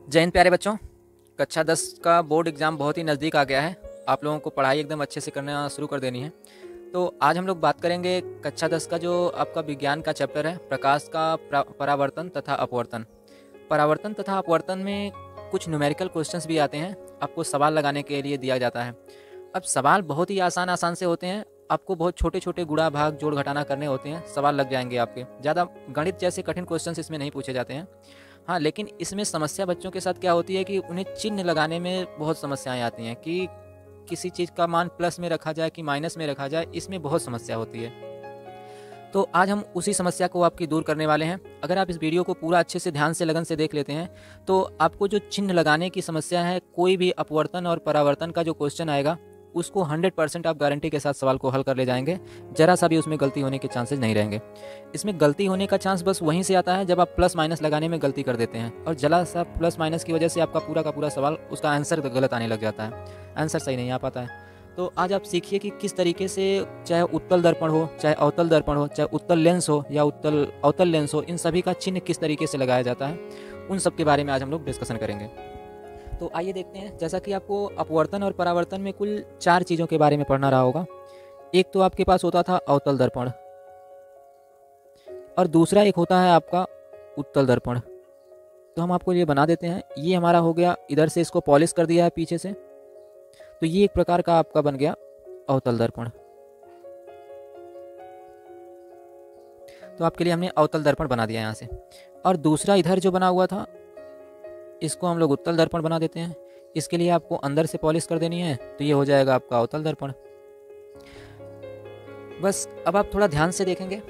जय हिंद प्यारे बच्चों। कक्षा 10 का बोर्ड एग्ज़ाम बहुत ही नज़दीक आ गया है। आप लोगों को पढ़ाई एकदम अच्छे से करना शुरू कर देनी है। तो आज हम लोग बात करेंगे कक्षा 10 का जो आपका विज्ञान का चैप्टर है, प्रकाश का परावर्तन तथा अपवर्तन। परावर्तन तथा अपवर्तन में कुछ न्यूमेरिकल क्वेश्चंस भी आते हैं, आपको सवाल लगाने के लिए दिया जाता है। अब सवाल बहुत ही आसान से होते हैं, आपको बहुत छोटे छोटे गुणा भाग जोड़ घटाना करने होते हैं, सवाल लग जाएंगे आपके। ज़्यादा गणित जैसे कठिन क्वेश्चंस इसमें नहीं पूछे जाते हैं। हाँ, लेकिन इसमें समस्या बच्चों के साथ क्या होती है कि उन्हें चिन्ह लगाने में बहुत समस्याएं आती हैं कि किसी चीज़ का मान प्लस में रखा जाए कि माइनस में रखा जाए, इसमें बहुत समस्या होती है। तो आज हम उसी समस्या को आपकी दूर करने वाले हैं। अगर आप इस वीडियो को पूरा अच्छे से ध्यान से लगन से देख लेते हैं तो आपको जो चिन्ह लगाने की समस्या है, कोई भी अपवर्तन और परावर्तन का जो क्वेश्चन आएगा उसको 100% आप गारंटी के साथ सवाल को हल कर ले जाएंगे। जरा सा भी उसमें गलती होने के चांसेस नहीं रहेंगे। इसमें गलती होने का चांस बस वहीं से आता है जब आप प्लस माइनस लगाने में गलती कर देते हैं, और जरा सा प्लस माइनस की वजह से आपका पूरा का पूरा सवाल, उसका आंसर गलत आने लग जाता है, आंसर सही नहीं आ पाता है। तो आज आप सीखिए कि किस तरीके से, चाहे उत्तल दर्पण हो, चाहे अवतल दर्पण हो, चाहे उत्तल लेंस हो या उत्तल अवतल लेंस हो, इन सभी का चिन्ह किस तरीके से लगाया जाता है, उन सब के बारे में आज हम लोग डिस्कशन करेंगे। तो आइए देखते हैं। जैसा कि आपको अपवर्तन और परावर्तन में कुल 4 चीज़ों के बारे में पढ़ना रहा होगा। एक तो आपके पास होता था अवतल दर्पण, और दूसरा एक होता है आपका उत्तल दर्पण। तो हम आपको ये बना देते हैं। ये हमारा हो गया, इधर से इसको पॉलिश कर दिया है पीछे से, तो ये एक प्रकार का आपका बन गया अवतल दर्पण। तो आपके लिए हमने अवतल दर्पण बना दिया यहाँ से। और दूसरा इधर जो बना हुआ था, इसको हम लोग उत्तल दर्पण बना देते हैं। इसके लिए आपको अंदर से पॉलिश कर देनी है, तो ये हो जाएगा आपका अवतल दर्पण। बस अब आप थोड़ा ध्यान से देखेंगे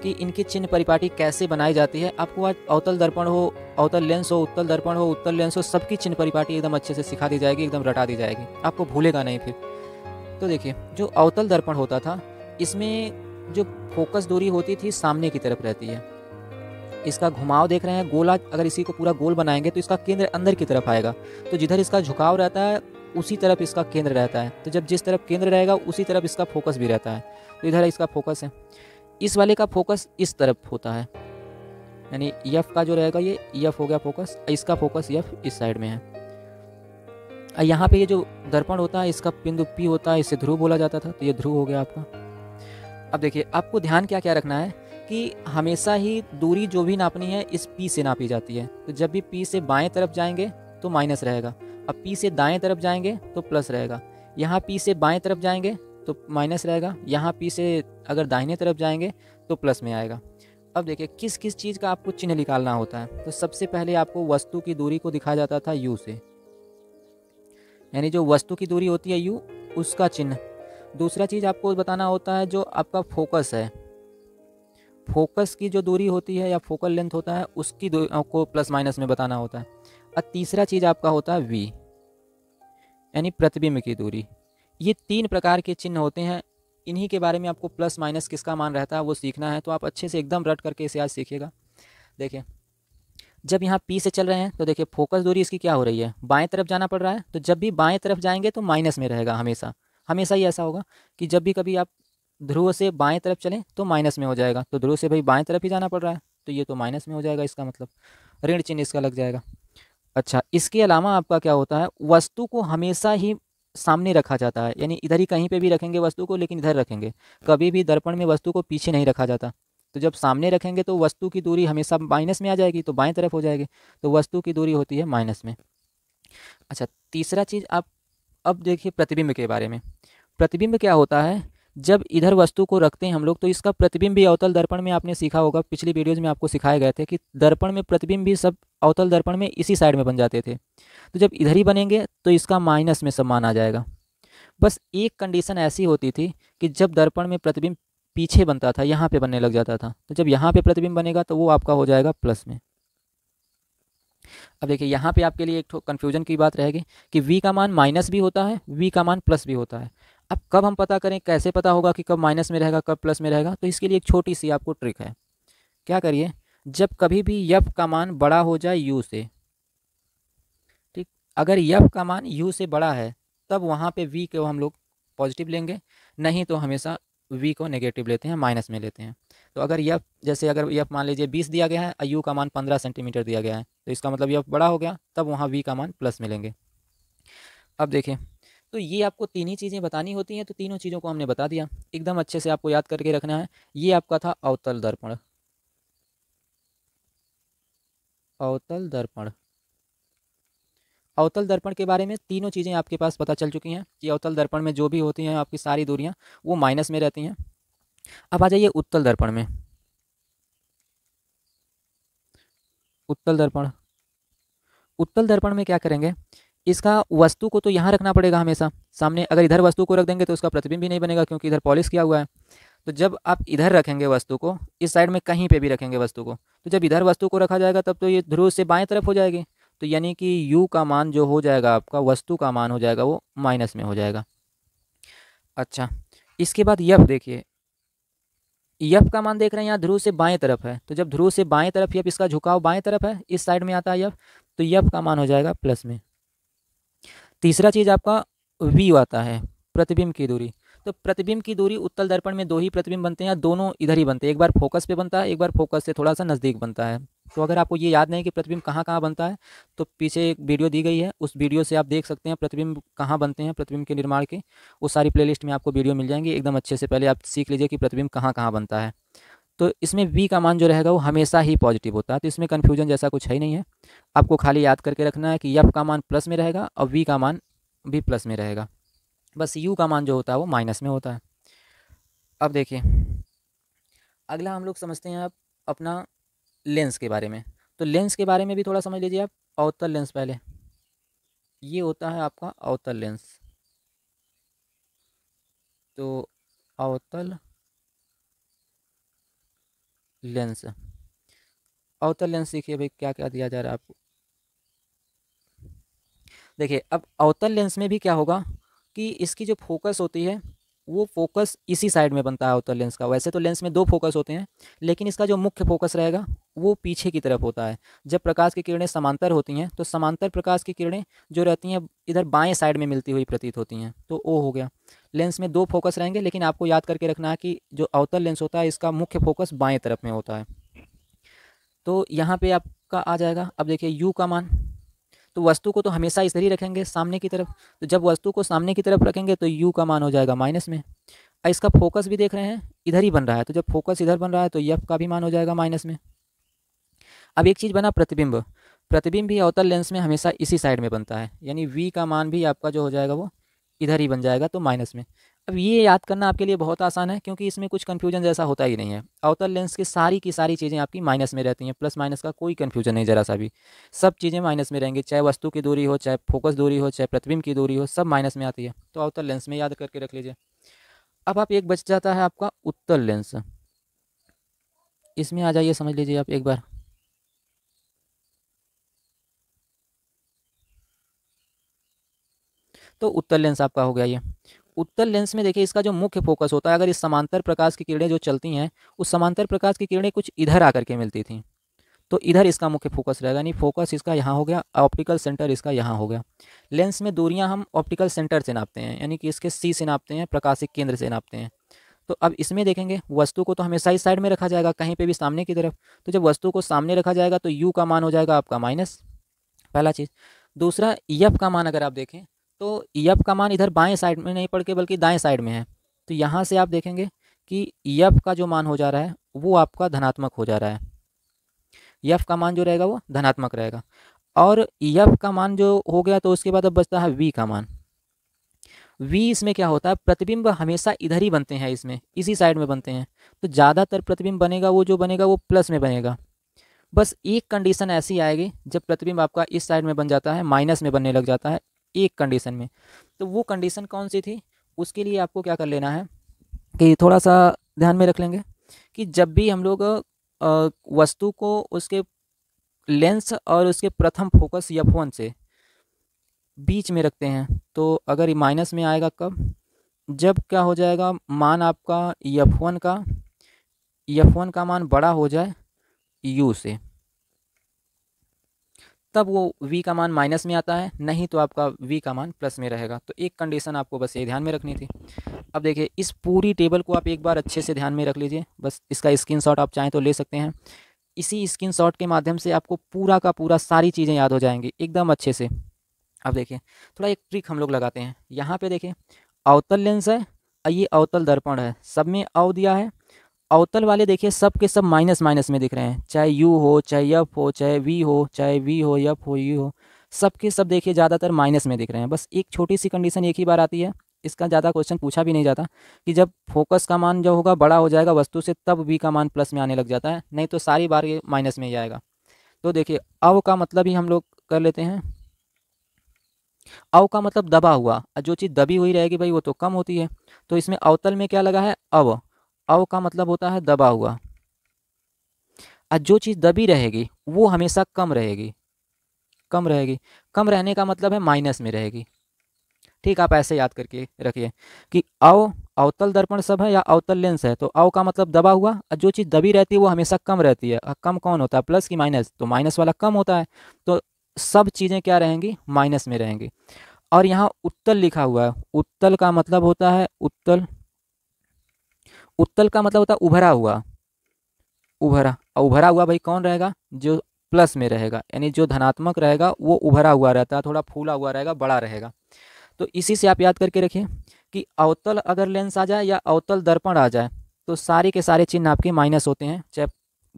कि इनकी चिन्ह परिपाटी कैसे बनाई जाती है। आपको आज अवतल दर्पण हो, अवतल लेंस हो, उत्तल दर्पण हो, उत्तल लेंस हो, सबकी चिन्ह परिपाटी एकदम अच्छे से सिखा दी जाएगी, एकदम रटा दी जाएगी, आपको भूलेगा नहीं फिर। तो देखिए, जो अवतल दर्पण होता था, इसमें जो फोकस दूरी होती थी सामने की तरफ रहती है। इसका घुमाव देख रहे हैं, गोला, अगर इसी को पूरा गोल बनाएंगे तो इसका केंद्र अंदर की तरफ आएगा। तो जिधर इसका झुकाव रहता है उसी तरफ इसका केंद्र रहता है। तो जब जिस तरफ केंद्र रहेगा उसी तरफ इसका फोकस भी रहता है। तो इधर इसका फोकस है, इस वाले का फोकस इस तरफ होता है, यानी यफ का जो रहेगा, ये यफ हो गया फोकस, इसका फोकस यफ इस साइड में है। यहाँ पे ये जो दर्पण होता है, इसका बिंदु पी होता है, इसे ध्रुव बोला जाता था, तो ये ध्रुव हो गया आपका। अब देखिए, आपको ध्यान क्या क्या रखना है कि हमेशा ही दूरी जो भी नापनी है इस पी से नापी जाती है। तो जब भी पी से बाएं तरफ जाएंगे तो माइनस रहेगा, अब पी से दाएं तरफ जाएंगे तो प्लस रहेगा। यहाँ पी से बाएं तरफ जाएंगे तो माइनस रहेगा, यहाँ पी से अगर दाहिने तरफ जाएंगे तो प्लस में आएगा। अब देखिए, किस किस चीज़ का आपको चिन्ह निकालना होता है। तो सबसे पहले आपको वस्तु की दूरी को दिखाया जाता था यू से, यानी जो वस्तु की दूरी होती है यू, उसका चिन्ह। दूसरा चीज़ आपको बताना होता है जो आपका फोकस है, फोकस की जो दूरी होती है या फोकल लेंथ होता है, उसकी को प्लस माइनस में बताना होता है। और तीसरा चीज़ आपका होता है वी, यानी प्रतिबिंब की दूरी। ये 3 प्रकार के चिन्ह होते हैं, इन्हीं के बारे में आपको प्लस माइनस किसका मान रहता है वो सीखना है। तो आप अच्छे से एकदम रट करके इसे आज सीखिएगा। देखिए, जब यहाँ पी से चल रहे हैं तो देखिए फोकस दूरी इसकी क्या हो रही है, बाएं तरफ जाना पड़ रहा है। तो जब भी बाएं तरफ जाएंगे तो माइनस में रहेगा, हमेशा हमेशा ही ऐसा होगा कि जब भी कभी आप ध्रुव से बाएं तरफ चलें तो माइनस में हो जाएगा। तो ध्रुव से भाई बाएं तरफ ही जाना पड़ रहा है, तो ये तो माइनस में हो जाएगा, इसका मतलब ऋण चिन्ह इसका लग जाएगा। अच्छा, इसके अलावा आपका क्या होता है, वस्तु को हमेशा ही सामने रखा जाता है, यानी इधर ही कहीं पे भी रखेंगे वस्तु को, लेकिन इधर रखेंगे। कभी भी दर्पण में वस्तु को पीछे नहीं रखा जाता। तो जब सामने रखेंगे तो वस्तु की दूरी हमेशा माइनस में आ जाएगी, तो बाएं तरफ हो जाएगी, तो वस्तु की दूरी होती है माइनस में। अच्छा, तीसरा चीज़ आप अब देखिए प्रतिबिंब के बारे में। प्रतिबिंब क्या होता है, जब इधर वस्तु को रखते हैं हम लोग तो इसका प्रतिबिंब भी अवतल दर्पण में आपने सीखा होगा, पिछली वीडियोज़ में आपको सिखाए गए थे कि दर्पण में प्रतिबिंब भी सब अवतल दर्पण में इसी साइड में बन जाते थे। तो जब इधर ही बनेंगे तो इसका माइनस में सब मान आ जाएगा। बस एक कंडीशन ऐसी होती थी कि जब दर्पण में प्रतिबिंब पीछे बनता था, यहाँ पे बनने लग जाता था, तो जब यहाँ पे प्रतिबिंब बनेगा तो वो आपका हो जाएगा प्लस में। अब देखिए, यहाँ पे आपके लिए एक तो कन्फ्यूजन की बात रहेगी कि v का मान माइनस भी होता है, v का मान प्लस भी होता है। अब कब हम पता करें, कैसे पता होगा कि कब माइनस में रहेगा कब प्लस में रहेगा, तो इसके लिए एक छोटी सी आपको ट्रिक है। क्या करिए, जब कभी भी यफ का मान बड़ा हो जाए u से, ठीक, अगर यफ का मान u से बड़ा है तब वहाँ पे v को हम लोग पॉजिटिव लेंगे, नहीं तो हमेशा v को नेगेटिव लेते हैं, माइनस में लेते हैं। तो अगर यफ जैसे अगर यफ मान लीजिए 20 दिया गया है और यू का मान 15 सेंटीमीटर दिया गया है, तो इसका मतलब यफ बड़ा हो गया, तब वहाँ वी का मान प्लस मिलेंगे। अब देखिए, तो ये आपको तीन ही चीज़ें बतानी होती हैं, तो तीनों चीज़ों को हमने बता दिया, एकदम अच्छे से आपको याद करके रखना है। ये आपका था अवतल दर्पण। अवतल दर्पण, अवतल दर्पण के बारे में तीनों चीज़ें आपके पास पता चल चुकी हैं कि अवतल दर्पण में जो भी होती हैं आपकी सारी दूरियां वो माइनस में रहती हैं। अब आ जाइए उत्तल दर्पण में। उत्तल दर्पण, उत्तल दर्पण में क्या करेंगे, इसका वस्तु को तो यहाँ रखना पड़ेगा हमेशा सामने। अगर इधर वस्तु को रख देंगे तो उसका प्रतिबिंब भी नहीं बनेगा, क्योंकि इधर पॉलिश किया हुआ है। तो जब आप इधर रखेंगे वस्तु को, इस साइड में कहीं पे भी रखेंगे वस्तु को, तो जब इधर वस्तु को रखा जाएगा तब तो ये ध्रुव से बाएं तरफ हो जाएगी। तो यानी कि u का मान जो हो जाएगा आपका, वस्तु का मान हो जाएगा वो माइनस में हो जाएगा। अच्छा, इसके बाद यफ देखिए, यफ का मान देख रहे हैं यहाँ ध्रुव से बाएं तरफ है, तो जब ध्रुव से बाएं तरफ यफ, इसका झुकाव बाएं तरफ है, इस साइड में आता है यफ, तो यफ का मान हो जाएगा प्लस में। तीसरा चीज़ आपका वी आता है, प्रतिबिंब की दूरी। तो प्रतिबिंब की दूरी उत्तल दर्पण में दो ही प्रतिबिंब बनते हैं, दोनों इधर ही बनते हैं, एक बार फोकस पे बनता है, एक बार फोकस से थोड़ा सा नज़दीक बनता है। तो अगर आपको ये याद नहीं कि प्रतिबिंब कहाँ कहाँ बनता है, तो पीछे एक वीडियो दी गई है, उस वीडियो से आप देख सकते हैं प्रतिबिंब कहाँ बनते हैं, प्रतिबिंब के निर्माण के। वो सारी प्लेलिस्ट में आपको वीडियो मिल जाएंगी, एकदम अच्छे से पहले आप सीख लीजिए कि प्रतिबिंब कहाँ कहाँ बनता है। तो इसमें v का मान जो रहेगा वो हमेशा ही पॉजिटिव होता है, तो इसमें कन्फ्यूजन जैसा कुछ है ही नहीं है। आपको खाली याद करके रखना है कि f का मान प्लस में रहेगा और v का मान भी प्लस में रहेगा, बस u का मान जो होता है वो माइनस में होता है। अब देखिए, अगला हम लोग समझते हैं अब अपना लेंस के बारे में। तो लेंस के बारे में भी थोड़ा समझ लीजिए आप। अवतल लेंस पहले, ये होता है आपका अवतल लेंस। तो अवतल लेंस, अवतल लेंस देखिए भाई क्या क्या दिया जा रहा है आपको। देखिए, अब अवतल लेंस में भी क्या होगा कि इसकी जो फोकस होती है वो फोकस इसी साइड में बनता है अवतल लेंस का। वैसे तो लेंस में दो फोकस होते हैं, लेकिन इसका जो मुख्य फोकस रहेगा वो पीछे की तरफ होता है। जब प्रकाश की किरणें समांतर होती हैं तो समांतर प्रकाश की किरणें जो रहती हैं इधर बाएं साइड में मिलती हुई प्रतीत होती हैं, तो वो हो गया। लेंस में दो फोकस रहेंगे, लेकिन आपको याद करके रखना है कि जो अवतल लेंस होता है इसका मुख्य फोकस बाएं तरफ में होता है। तो यहाँ पे आपका आ जाएगा, अब देखिए यू का मान, तो वस्तु को तो हमेशा इधर ही रखेंगे सामने की तरफ, तो जब वस्तु को सामने की तरफ रखेंगे तो u का मान हो जाएगा माइनस में। इसका फोकस भी देख रहे हैं इधर ही बन रहा है, तो जब फोकस इधर बन रहा है तो f का भी मान हो जाएगा माइनस में। अब एक चीज़ बना प्रतिबिंब, प्रतिबिंब भी अवतल लेंस में हमेशा इसी साइड में बनता है, यानी v का मान भी आपका जो हो जाएगा वो इधर ही बन जाएगा, तो माइनस में। अब ये याद करना आपके लिए बहुत आसान है, क्योंकि इसमें कुछ कन्फ्यूजन जैसा होता ही नहीं है। अवतल लेंस की सारी चीज़ें आपकी माइनस में रहती हैं, प्लस माइनस का कोई कन्फ्यूजन नहीं जरा सा भी। सब चीज़ें माइनस में रहेंगी, चाहे वस्तु की दूरी हो, चाहे फोकस दूरी हो, चाहे प्रतिबिंब की दूरी हो, सब माइनस में आती है। तो अवतल लेंस में याद करके रख लीजिए। अब आप एक बच जाता है आपका उत्तल लेंस, इसमें आ जाइए, समझ लीजिए आप एक बार। तो उत्तल लेंस आपका हो गया ये। उत्तल लेंस में देखिए इसका जो मुख्य फोकस होता है, अगर इस समांतर प्रकाश की किरणें जो चलती हैं, उस समांतर प्रकाश की किरणें कुछ इधर आकर के मिलती थी, तो इधर इसका मुख्य फोकस रहेगा, यानी फोकस इसका यहाँ हो गया, ऑप्टिकल सेंटर इसका यहाँ हो गया। लेंस में दूरियां हम ऑप्टिकल सेंटर से नापते हैं, यानी कि इसके सी से नापते हैं, प्रकाशिक केंद्र से नापते हैं। तो अब इसमें देखेंगे वस्तु को तो हमेशा इस साइड में रखा जाएगा, कहीं पे भी सामने की तरफ। तो जब वस्तु को सामने रखा जाएगा तो यू का मान हो जाएगा आपका माइनस, पहला चीज़। दूसरा यफ का मान अगर आप देखें तो यफ का मान इधर बाएं साइड में नहीं पड़ के बल्कि दाएं साइड में है, तो यहाँ से आप देखेंगे कि यफ का जो मान हो जा रहा है वो आपका धनात्मक हो जा रहा है। यफ का मान जो रहेगा वो धनात्मक रहेगा, और यफ का मान जो हो गया तो उसके बाद अब बचता है वी का मान। वी इसमें क्या होता है, प्रतिबिंब हमेशा इधर ही बनते हैं, इसमें इसी साइड में बनते हैं, तो ज़्यादातर प्रतिबिंब बनेगा वो जो बनेगा वो प्लस में बनेगा। बस एक कंडीशन ऐसी आएगी जब प्रतिबिंब आपका इस साइड में बन जाता है, माइनस में बनने लग जाता है एक कंडीशन में। तो वो कंडीशन कौन सी थी, उसके लिए आपको क्या कर लेना है कि थोड़ा सा ध्यान में रख लेंगे कि जब भी हम लोग वस्तु को उसके लेंस और उसके प्रथम फोकस F1 से बीच में रखते हैं, तो अगर ये माइनस में आएगा कब, जब क्या हो जाएगा, मान आपका F1 का मान बड़ा हो जाए U से, तब वो v का मान माइनस में आता है, नहीं तो आपका v का मान प्लस में रहेगा। तो एक कंडीशन आपको बस ये ध्यान में रखनी थी। अब देखिए इस पूरी टेबल को आप एक बार अच्छे से ध्यान में रख लीजिए, बस इसका स्क्रीनशॉट आप चाहें तो ले सकते हैं। इसी स्क्रीनशॉट के माध्यम से आपको पूरा का पूरा सारी चीज़ें याद हो जाएंगी एकदम अच्छे से। अब देखिए थोड़ा एक ट्रिक हम लोग लगाते हैं। यहाँ पे देखिए अवतल लेंस है और ये अवतल दर्पण है, सब में अव दिया है। अवतल वाले देखिए सब के सब माइनस माइनस में दिख रहे हैं, चाहे यू हो, चाहे एफ हो, चाहे वी हो, चाहे वी हो, एफ हो, यू हो, सब के सब देखिए ज़्यादातर माइनस में दिख रहे हैं। बस एक छोटी सी कंडीशन एक ही बार आती है, इसका ज़्यादा क्वेश्चन पूछा भी नहीं जाता, कि जब फोकस का मान जो होगा बड़ा हो जाएगा वस्तु से, तब वी का मान प्लस में आने लग जाता है, नहीं तो सारी बार ये माइनस में ही आएगा। तो देखिए अव का मतलब ही हम लोग कर लेते हैं। अव का मतलब दबा हुआ, और जो चीज़ दबी हुई रहेगी भाई वो तो कम होती है। तो इसमें अवतल में क्या लगा है, अव। अव का मतलब होता है दबा हुआ, और जो चीज़ दबी रहेगी वो हमेशा कम रहेगी। कम रहेगी, कम रहने का मतलब है माइनस में रहेगी। ठीक, आप ऐसे याद करके रखिए कि अव अवतल दर्पण सब है या अवतल लेंस है, तो अव का मतलब दबा हुआ, और जो चीज़ दबी रहती है वो हमेशा कम रहती है। और कम कौन होता है, प्लस की माइनस, तो माइनस वाला कम होता है। तो सब चीज़ें क्या रहेंगी, माइनस में रहेंगी। और यहाँ उत्तल लिखा हुआ है, उत्तल का मतलब होता है उत्तल, उत्तल का मतलब होता है उभरा हुआ। उभरा, और उभरा हुआ भाई कौन रहेगा, जो प्लस में रहेगा, यानी जो धनात्मक रहेगा वो उभरा हुआ रहता है, थोड़ा फूला हुआ रहेगा, बड़ा रहेगा। तो इसी से आप याद करके रखिए कि अवतल अगर लेंस आ जाए या अवतल दर्पण आ जाए तो सारे के सारे चिन्ह आपके माइनस होते हैं, चाहे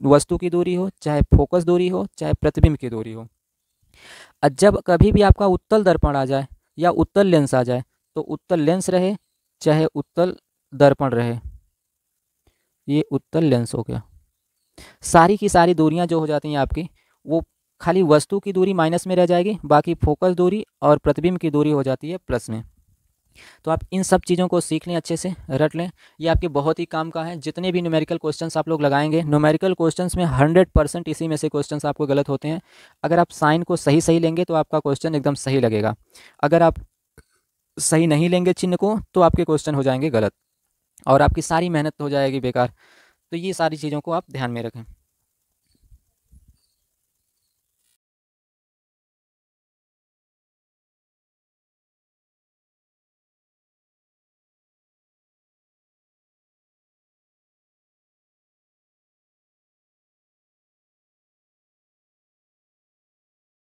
वस्तु की दूरी हो, चाहे फोकस दूरी हो, चाहे प्रतिबिंब की दूरी हो। और जब कभी भी आपका उत्तल दर्पण आ जाए या उत्तल लेंस आ जाए, तो उत्तल लेंस रहे चाहे उत्तल दर्पण रहे, ये उत्तल लेंस हो गया। सारी की सारी दूरियां जो हो जाती हैं आपकी, वो खाली वस्तु की दूरी माइनस में रह जाएगी, बाकी फोकस दूरी और प्रतिबिंब की दूरी हो जाती है प्लस में। तो आप इन सब चीज़ों को सीख लें, अच्छे से रट लें, ये आपके बहुत ही काम का है। जितने भी न्यूमेरिकल क्वेश्चंस आप लोग लगाएंगे, न्यूमेरिकल क्वेश्चंस में 100% इसी में से क्वेश्चंस आपको गलत होते हैं। अगर आप साइन को सही सही लेंगे तो आपका क्वेश्चन एकदम सही लगेगा, अगर आप सही नहीं लेंगे चिन्ह को तो आपके क्वेश्चन हो जाएंगे गलत और आपकी सारी मेहनत हो जाएगी बेकार। तो ये सारी चीज़ों को आप ध्यान में रखें।